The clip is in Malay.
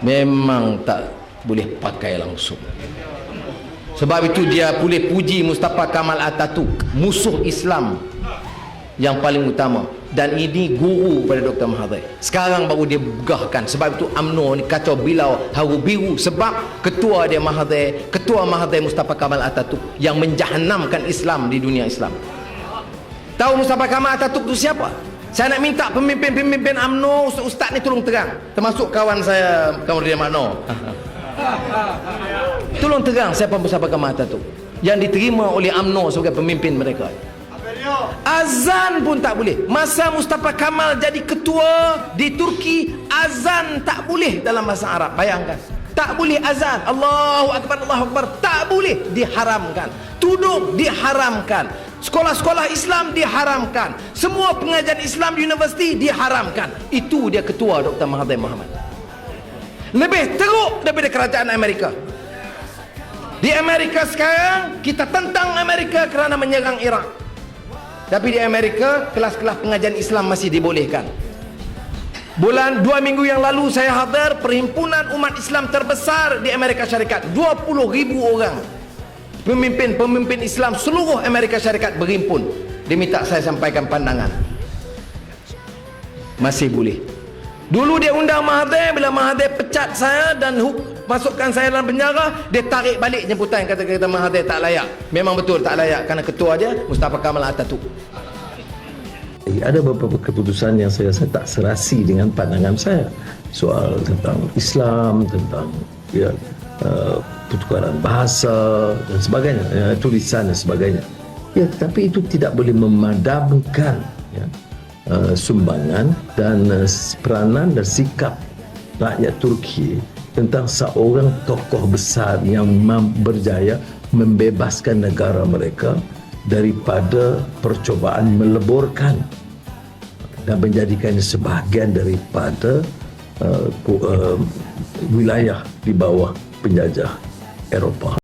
memang tak boleh pakai langsung. Sebab itu dia boleh puji Mustafa Kamal Atatürk, musuh Islam yang paling utama, dan ini guru pada Dr. Mahathir. Sekarang baru dia begahkan. Sebab itu UMNO ni kacau bilau haru biru, sebab ketua dia Mahathir, ketua Mahathir Mustafa Kamal Atatürk yang menjahannamkan Islam di dunia Islam. Tahu Mustafa Kamal Atatürk itu siapa? Saya nak minta pemimpin-pemimpin UMNO, ustaz-ustaz ni tolong terang, termasuk kawan saya, kawan dia Makno. Tolong terang siapa Mustafa Kamal Atatürk yang diterima oleh UMNO sebagai pemimpin mereka. Azan pun tak boleh. Masa Mustafa Kamal jadi ketua di Turki, azan tak boleh dalam bahasa Arab. Bayangkan, tak boleh azan, Allahu Akbar, Allahu Akbar, tak boleh, diharamkan. Tudung diharamkan. Sekolah-sekolah Islam diharamkan. Semua pengajian Islam di universiti diharamkan. Itu dia ketua Dr. Mahathir Mohamad. Lebih teruk daripada kerajaan Amerika. Di Amerika sekarang, kita tentang Amerika kerana menyerang Iraq. Tapi di Amerika, kelas-kelas pengajian Islam masih dibolehkan. 2 minggu yang lalu saya hadir perhimpunan umat Islam terbesar di Amerika Syarikat. 20,000 orang. Pemimpin-pemimpin Islam seluruh Amerika Syarikat berhimpun. Dia minta saya sampaikan pandangan. Masih boleh. Dulu dia undang Mahathir, bila Mahathir pecat saya dan masukkan saya dalam penjara, dia tarik balik jemputan, kata-kata Mahathir tak layak. Memang betul tak layak, kerana ketua dia Mustafa Kamal Atatürk. Ada beberapa keputusan yang saya rasa tak serasi dengan pandangan saya, soal tentang Islam, tentang pertukaran bahasa dan sebagainya, tulisan dan sebagainya. Ya, tapi itu tidak boleh memadamkan sumbangan dan peranan dan sikap rakyat Turki tentang seorang tokoh besar yang berjaya membebaskan negara mereka daripada percobaan meleburkan dan menjadikannya sebahagian daripada wilayah di bawah penjajah Eropah.